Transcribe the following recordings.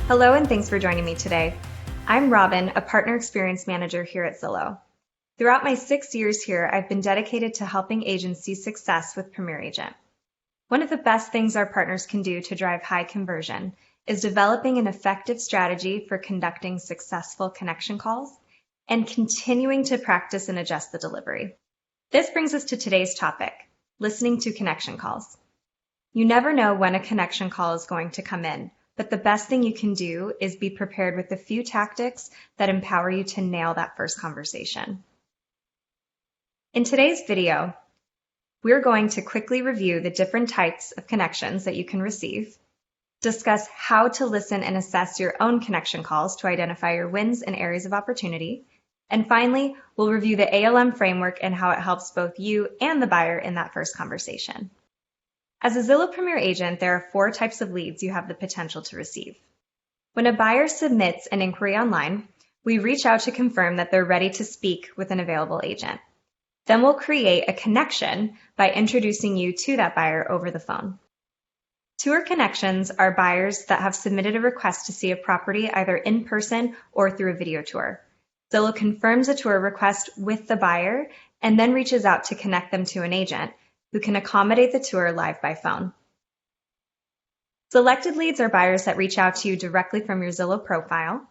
Hello and thanks for joining me today. I'm Robin, a Partner Experience Manager here at Zillow. Throughout my 6 years here, I've been dedicated to helping agents see success with Premier Agent. One of the best things our partners can do to drive high conversion is developing an effective strategy for conducting successful connection calls and continuing to practice and adjust the delivery. This brings us to today's topic, listening to connection calls. You never know when a connection call is going to come in, but the best thing you can do is be prepared with a few tactics that empower you to nail that first conversation. In today's video, we're going to quickly review the different types of connections that you can receive, discuss how to listen and assess your own connection calls to identify your wins and areas of opportunity, and finally, we'll review the ALM framework and how it helps both you and the buyer in that first conversation. As a Zillow Premier Agent, there are 4 types of leads you have the potential to receive. When a buyer submits an inquiry online, we reach out to confirm that they're ready to speak with an available agent. Then we'll create a connection by introducing you to that buyer over the phone. Tour connections are buyers that have submitted a request to see a property either in person or through a video tour. Zillow confirms a tour request with the buyer and then reaches out to connect them to an agent who can accommodate the tour live by phone. Selected leads are buyers that reach out to you directly from your Zillow profile.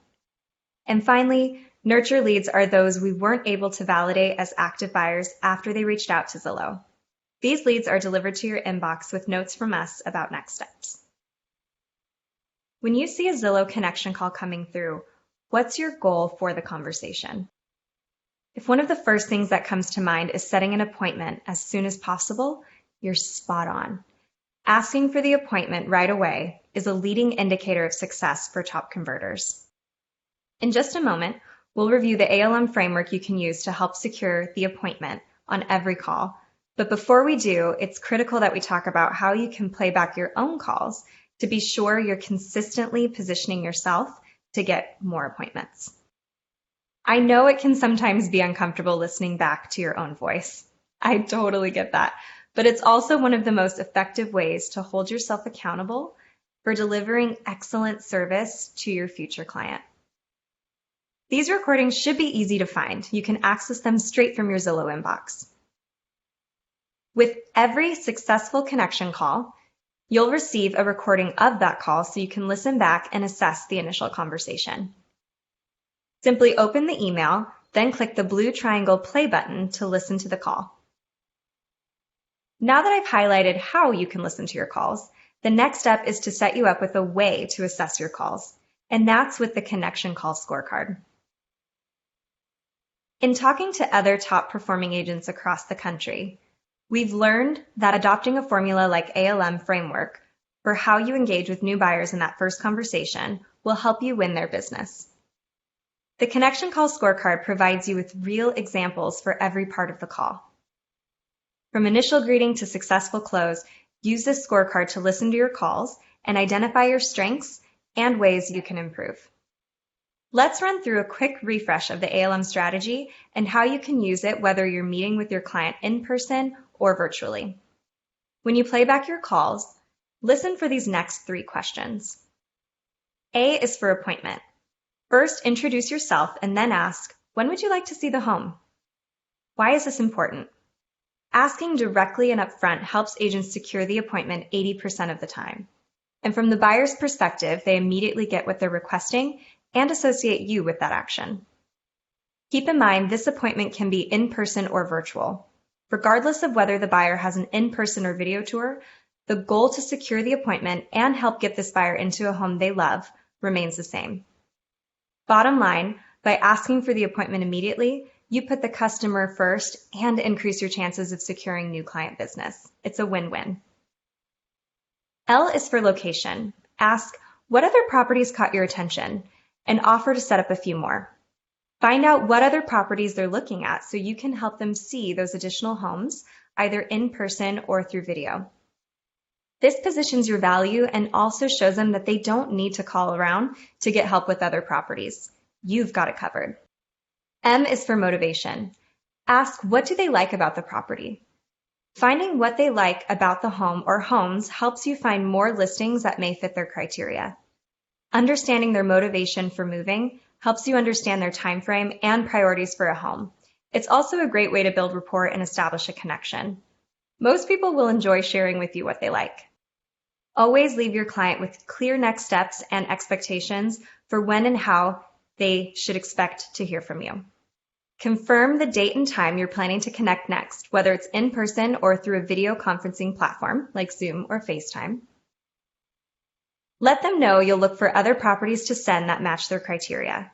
And finally, nurture leads are those we weren't able to validate as active buyers after they reached out to Zillow. These leads are delivered to your inbox with notes from us about next steps. When you see a Zillow connection call coming through, what's your goal for the conversation? If one of the first things that comes to mind is setting an appointment as soon as possible, you're spot on. Asking for the appointment right away is a leading indicator of success for top converters. In just a moment, we'll review the ALM framework you can use to help secure the appointment on every call. But before we do, it's critical that we talk about how you can play back your own calls to be sure you're consistently positioning yourself to get more appointments. I know it can sometimes be uncomfortable listening back to your own voice. I totally get that. But it's also one of the most effective ways to hold yourself accountable for delivering excellent service to your future client. These recordings should be easy to find. You can access them straight from your Zillow inbox. With every successful connection call, you'll receive a recording of that call so you can listen back and assess the initial conversation. Simply open the email, then click the blue triangle play button to listen to the call. Now that I've highlighted how you can listen to your calls, the next step is to set you up with a way to assess your calls, and that's with the Connection Call Scorecard. In talking to other top performing agents across the country, we've learned that adopting a formula like ALM framework for how you engage with new buyers in that first conversation will help you win their business. The Connection Call Scorecard provides you with real examples for every part of the call. From initial greeting to successful close, use this scorecard to listen to your calls and identify your strengths and ways you can improve. Let's run through a quick refresh of the ALM strategy and how you can use it whether you're meeting with your client in person or virtually. When you play back your calls, listen for these next 3 questions. A is for appointment. First, introduce yourself and then ask, when would you like to see the home? Why is this important? Asking directly and upfront helps agents secure the appointment 80% of the time. And from the buyer's perspective, they immediately get what they're requesting and associate you with that action. Keep in mind, this appointment can be in person or virtual. Regardless of whether the buyer has an in-person or video tour, the goal to secure the appointment and help get this buyer into a home they love remains the same. Bottom line, by asking for the appointment immediately, you put the customer first and increase your chances of securing new client business. It's a win-win. L is for location. Ask, what other properties caught your attention? And offer to set up a few more. Find out what other properties they're looking at so you can help them see those additional homes, either in person or through video. This positions your value and also shows them that they don't need to call around to get help with other properties. You've got it covered. M is for motivation. Ask, what do they like about the property? Finding what they like about the home or homes helps you find more listings that may fit their criteria. Understanding their motivation for moving helps you understand their time frame and priorities for a home. It's also a great way to build rapport and establish a connection. Most people will enjoy sharing with you what they like. Always leave your client with clear next steps and expectations for when and how they should expect to hear from you. Confirm the date and time you're planning to connect next, whether it's in person or through a video conferencing platform like Zoom or FaceTime. Let them know you'll look for other properties to send that match their criteria.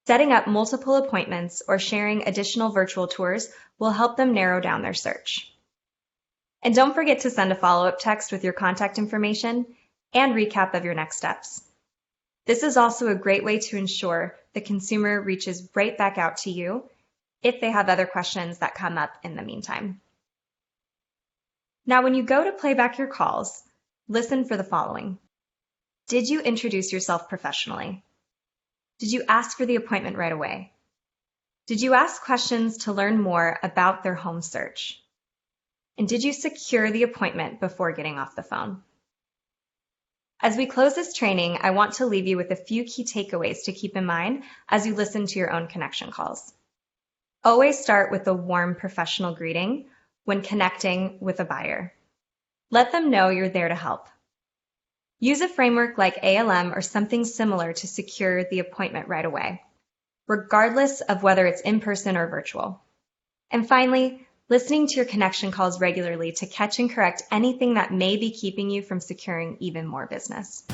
Setting up multiple appointments or sharing additional virtual tours will help them narrow down their search. And don't forget to send a follow-up text with your contact information and recap of your next steps. This is also a great way to ensure the consumer reaches right back out to you if they have other questions that come up in the meantime. Now, when you go to play back your calls, listen for the following. Did you introduce yourself professionally? Did you ask for the appointment right away? Did you ask questions to learn more about their home search? And did you secure the appointment before getting off the phone? As we close this training, I want to leave you with a few key takeaways to keep in mind as you listen to your own connection calls. Always start with a warm professional greeting when connecting with a buyer. Let them know you're there to help. Use a framework like ALM or something similar to secure the appointment right away, regardless of whether it's in person or virtual. And finally, listening to your connection calls regularly to catch and correct anything that may be keeping you from securing even more business.